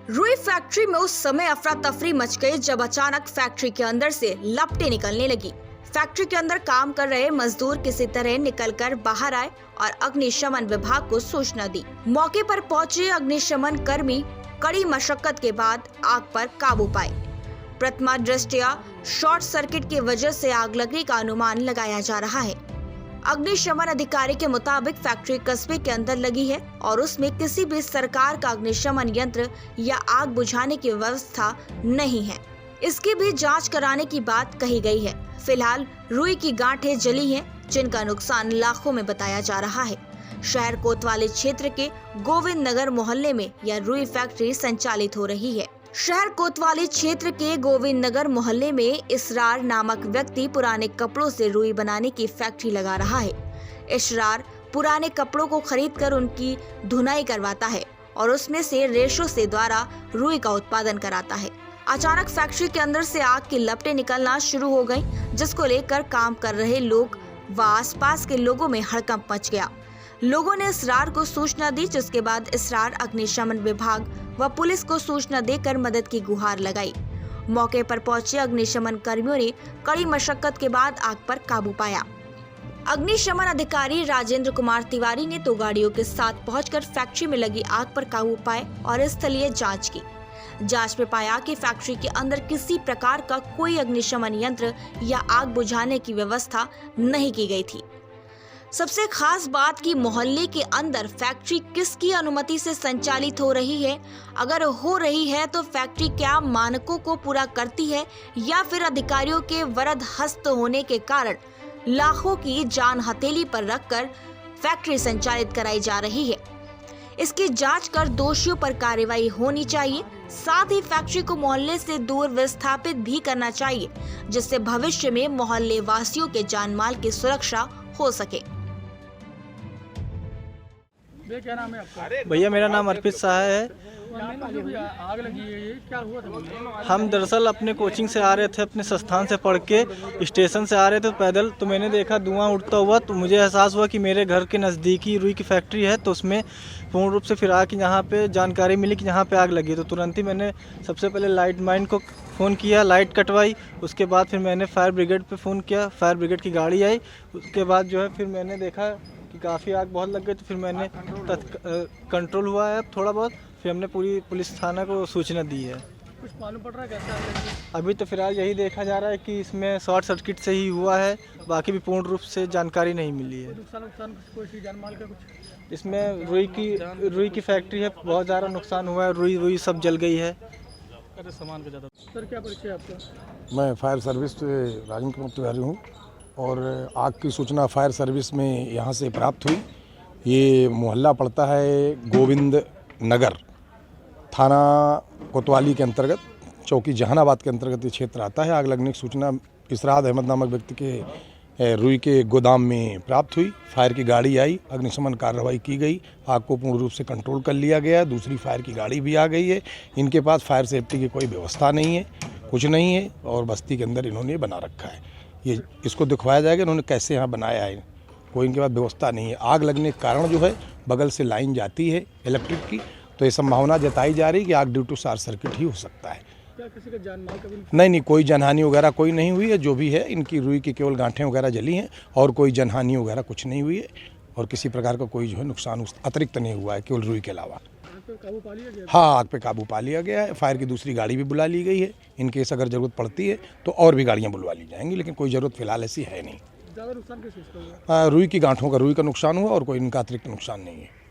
रुई फैक्ट्री में उस समय अफरा तफरी मच गई जब अचानक फैक्ट्री के अंदर से लपटें निकलने लगी। फैक्ट्री के अंदर काम कर रहे मजदूर किसी तरह निकलकर बाहर आए और अग्निशमन विभाग को सूचना दी। मौके पर पहुंचे अग्निशमन कर्मी कड़ी मशक्कत के बाद आग पर काबू पाए। प्रथमा दृष्टया शॉर्ट सर्किट की वजह से आग लगने का अनुमान लगाया जा रहा है। अग्निशमन अधिकारी के मुताबिक फैक्ट्री कस्बे के अंदर लगी है और उसमें किसी भी सरकार का अग्निशमन यंत्र या आग बुझाने की व्यवस्था नहीं है। इसकी भी जांच कराने की बात कही गई है। फिलहाल रुई की गांठें जली हैं, जिनका नुकसान लाखों में बताया जा रहा है। शहर कोतवाली क्षेत्र के गोविंद नगर मोहल्ले में यह रुई फैक्ट्री संचालित हो रही है। शहर कोतवाली क्षेत्र के गोविंद नगर मोहल्ले में इसरार नामक व्यक्ति पुराने कपड़ों से रुई बनाने की फैक्ट्री लगा रहा है। इसरार पुराने कपड़ों को खरीदकर उनकी धुनाई करवाता है और उसमें से रेशों से द्वारा रुई का उत्पादन कराता है। अचानक फैक्ट्री के अंदर से आग की लपटें निकलना शुरू हो गयी, जिसको लेकर काम कर रहे लोग व आसपास के लोगों में हड़कंप मच गया। लोगों ने इसरार को सूचना दी, जिसके बाद इसरार अग्निशमन विभाग व पुलिस को सूचना देकर मदद की गुहार लगाई। मौके पर पहुंचे अग्निशमन कर्मियों ने कड़ी मशक्कत के बाद आग पर काबू पाया। अग्निशमन अधिकारी राजेंद्र कुमार तिवारी ने 2 गाड़ियों के साथ पहुंचकर फैक्ट्री में लगी आग पर काबू पाए और स्थलीय जांच की। जांच में पाया कि फैक्ट्री के अंदर किसी प्रकार का कोई अग्निशमन यंत्र या आग बुझाने की व्यवस्था नहीं की गई थी। सबसे खास बात कि मोहल्ले के अंदर फैक्ट्री किसकी अनुमति से संचालित हो रही है, अगर हो रही है तो फैक्ट्री क्या मानकों को पूरा करती है या फिर अधिकारियों के वरद हस्त होने के कारण लाखों की जान हथेली पर रखकर फैक्ट्री संचालित कराई जा रही है। इसकी जांच कर दोषियों पर कार्रवाई होनी चाहिए। साथ ही फैक्ट्री को मोहल्ले से दूर विस्थापित भी करना चाहिए, जिससे भविष्य में मोहल्ले वासियों के जान माल की सुरक्षा हो सके। क्या नाम है आपका? भैया मेरा नाम अर्पित शाह है। आग लगी है, ये क्या हुआ था? हम दरअसल अपने कोचिंग से आ रहे थे, अपने संस्थान से पढ़ के स्टेशन से आ रहे थे पैदल, तो मैंने देखा धुआं उठता हुआ, तो मुझे एहसास हुआ कि मेरे घर के नज़दीकी रुई की फैक्ट्री है। तो उसमें पूर्ण रूप से फिर आके यहाँ पे जानकारी मिली कि यहाँ पे आग लगी। तो तुरंत ही मैंने सबसे पहले लाइट मैन को फ़ोन किया, लाइट कटवाई। उसके बाद फिर मैंने फायर ब्रिगेड पे फ़ोन किया, फायर ब्रिगेड की गाड़ी आई। उसके बाद जो है फिर मैंने देखा कि काफ़ी आग बहुत लग गई, तो फिर मैंने कंट्रोल हुआ है अब थोड़ा बहुत। फिर हमने पूरी पुलिस थाना को सूचना दी है। कुछ मालूम पड़ रहा है कैसे आग लगी? अभी तो फिलहाल यही देखा जा रहा है कि इसमें शॉर्ट सर्किट से ही हुआ है, बाकी भी पूर्ण रूप से जानकारी नहीं मिली है। नुकसान कोई जान माल का कुछ? इसमें रुई की फैक्ट्री है, बहुत ज़्यादा नुकसान हुआ है, रुई सब जल गई है। सामान का ज़्यादा। सर क्या परिचय है आपका? मैं फायर सर्विस से राजेंद्र कुमार तिवारी हूँ और आग की सूचना फायर सर्विस में यहाँ से प्राप्त हुई। ये मोहल्ला पड़ता है गोविंद नगर, थाना कोतवाली के अंतर्गत, चौकी जहानाबाद के अंतर्गत ये क्षेत्र आता है। आग लगने की सूचना इसरार अहमद नामक व्यक्ति के रुई के गोदाम में प्राप्त हुई। फायर की गाड़ी आई, अग्निशमन कार्रवाई की गई, आग को पूर्ण रूप से कंट्रोल कर लिया गया। दूसरी फायर की गाड़ी भी आ गई है। इनके पास फायर सेफ्टी की कोई व्यवस्था नहीं है, कुछ नहीं है, और बस्ती के अंदर इन्होंने बना रखा है। ये इसको दिखवाया जाएगा इन्होंने कैसे यहाँ बनाया है। कोई इनके पास व्यवस्था नहीं है। आग लगने के कारण जो है बगल से लाइन जाती है इलेक्ट्रिक की, तो ये संभावना जताई जा रही है कि आग ड्यू टू शॉर्ट सर्किट ही हो सकता है। क्या किसी का जान माल का भी? नहीं, कोई जनहानि वगैरह कोई नहीं हुई है। जो भी है इनकी रुई की केवल गांठें वगैरह जली हैं और कोई जनहानि वगैरह कुछ नहीं हुई है और किसी प्रकार का कोई जो है नुकसान अतिरिक्त नहीं हुआ है, केवल रुई के अलावा। आग पे काबू पा लिया गया? हाँ, आग पे काबू पा लिया गया है। फायर की दूसरी गाड़ी भी बुला ली गई है। इन केस अगर ज़रूरत पड़ती है तो और भी गाड़ियाँ बुलवा ली जाएंगी, लेकिन कोई ज़रूरत फिलहाल ऐसी है नहीं। ज़्यादा नुकसान किस चीज़ का हुआ? रुई की गांठों का नुकसान हुआ और कोई इनका अतिरिक्त नुकसान नहीं है।